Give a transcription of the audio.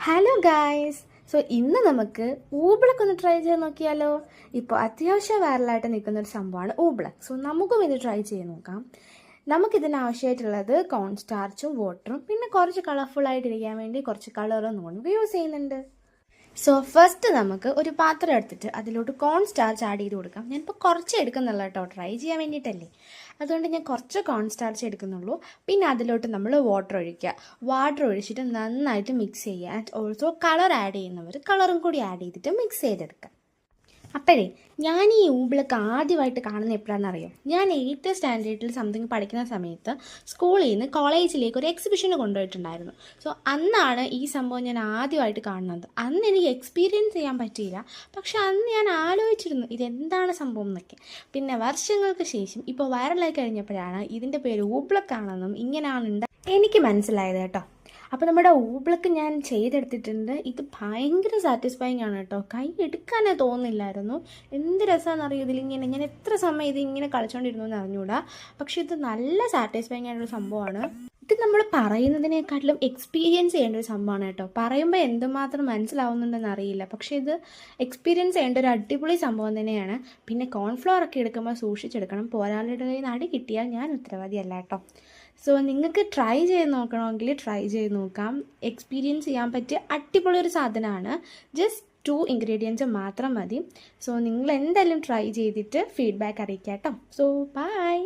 Hello guys. ഇന്ന് നമുക്ക് ഊബിളക്ക് ഒന്ന് ട്രൈ ചെയ്ത് നോക്കിയാലോ. ഇപ്പോൾ അത്യാവശ്യം വൈറലായിട്ട് നിൽക്കുന്ന ഒരു സംഭവമാണ് ഊബിളക്ക്. നമുക്കും ഇത് ട്രൈ ചെയ്ത് നോക്കാം. നമുക്കിതിന് ആവശ്യമായിട്ടുള്ളത് കോൺ സ്റ്റാർച്ചും വാട്ടറും പിന്നെ കുറച്ച് കളർഫുള്ളായിട്ടിരിക്കാൻ വേണ്ടി കുറച്ച് കളറും നമുക്ക് യൂസ് ചെയ്യുന്നുണ്ട്. ഫസ്റ്റ് നമുക്ക് ഒരു പാത്രം എടുത്തിട്ട് അതിലോട്ട് കോൺ സ്റ്റാർച്ച് ആഡ് ചെയ്ത് കൊടുക്കാം. ഞാനിപ്പോൾ കുറച്ച് എടുക്കുന്നുള്ളൂ കേട്ടോ, ട്രൈ ചെയ്യാൻ വേണ്ടിയിട്ടല്ലേ. അതുകൊണ്ട് ഞാൻ കുറച്ച് കോൺ സ്റ്റാർച്ച് എടുക്കുന്നുള്ളൂ. പിന്നെ അതിലോട്ട് നമ്മൾ വാട്ടർ ഒഴിക്കുക. വാട്ടർ ഒഴിച്ചിട്ട് നന്നായിട്ട് മിക്സ് ചെയ്യുക. ആൻഡ് ഓൾസോ കളർ ആഡ് ചെയ്യുന്നവർ കളറും കൂടി ആഡ് ചെയ്തിട്ട് മിക്സ് ചെയ്തെടുക്കുക. അപ്പോഴേ ഞാൻ ഈ ഊബിളക്ക് ആദ്യമായിട്ട് കാണുന്നത് എപ്പോഴാണെന്നറിയോ? ഞാൻ 8th സ്റ്റാൻഡേർഡിൽ സംതിങ് പഠിക്കുന്ന സമയത്ത് സ്കൂളിൽ നിന്ന് കോളേജിലേക്ക് ഒരു എക്സിബിഷന് കൊണ്ടുപോയിട്ടുണ്ടായിരുന്നു. അന്നാണ് ഈ സംഭവം ഞാൻ ആദ്യമായിട്ട് കാണുന്നത്. അന്ന് എനിക്ക് എക്സ്പീരിയൻസ് ചെയ്യാൻ പറ്റിയില്ല. പക്ഷെ അന്ന് ഞാൻ ആലോചിച്ചിരുന്നു ഇതെന്താണ് സംഭവം എന്നൊക്കെ. പിന്നെ വർഷങ്ങൾക്ക് ശേഷം ഇപ്പോൾ വൈറലായി കഴിഞ്ഞപ്പോഴാണ് ഇതിൻ്റെ പേര് ഊബിളക്കാണെന്നും ഇങ്ങനെയാണ് എനിക്ക് മനസ്സിലായത് കേട്ടോ. അപ്പോൾ നമ്മുടെ ഊബിളക്ക് ഞാൻ ചെയ്തെടുത്തിട്ടുണ്ട്. ഇത് ഭയങ്കര സാറ്റിസ്ഫൈങ് ആണ് കേട്ടോ. കൈ എടുക്കാനേ തോന്നുന്നില്ലായിരുന്നു. എന്ത് രസമാണെന്നറിയോ ഇതിലിങ്ങനെ. ഞാൻ എത്ര സമയം ഇതിങ്ങനെ കളിച്ചുകൊണ്ടിരുന്നു എന്ന് അറിഞ്ഞൂടാ. പക്ഷെ ഇത് നല്ല സാറ്റിസ്ഫൈങ് ആയിട്ടൊരു സംഭവമാണ്. ഇത് നമ്മൾ പറയുന്നതിനേക്കാട്ടിലും എക്സ്പീരിയൻസ് ചെയ്യേണ്ട ഒരു സംഭവമാണ് കേട്ടോ. പറയുമ്പോൾ എന്തുമാത്രം മനസ്സിലാവുന്നുണ്ടെന്ന് അറിയില്ല. പക്ഷേ ഇത് എക്സ്പീരിയൻസ് ചെയ്യേണ്ട ഒരു അടിപൊളി സംഭവം തന്നെയാണ്. പിന്നെ കോൺഫ്ലവർ ഒക്കെ എടുക്കുമ്പോൾ സൂക്ഷിച്ചെടുക്കണം. പോരാളിയുടെ കയ്യിൽ നിന്ന് അടി കിട്ടിയാൽ ഞാൻ ഉത്തരവാദിയല്ല കേട്ടോ. നിങ്ങൾക്ക് ട്രൈ ചെയ്ത് നോക്കണമെങ്കിൽ ട്രൈ ചെയ്ത് നോക്കാം. എക്സ്പീരിയൻസ് ചെയ്യാൻ പറ്റിയ അടിപൊളി ഒരു സാധനമാണ്. ജസ്റ്റ് 2 ഇൻഗ്രീഡിയൻസ് മാത്രം മതി. നിങ്ങൾ എന്തായാലും ട്രൈ ചെയ്തിട്ട് ഫീഡ്ബാക്ക് അറിയിക്കാം കേട്ടോ. ബൈ.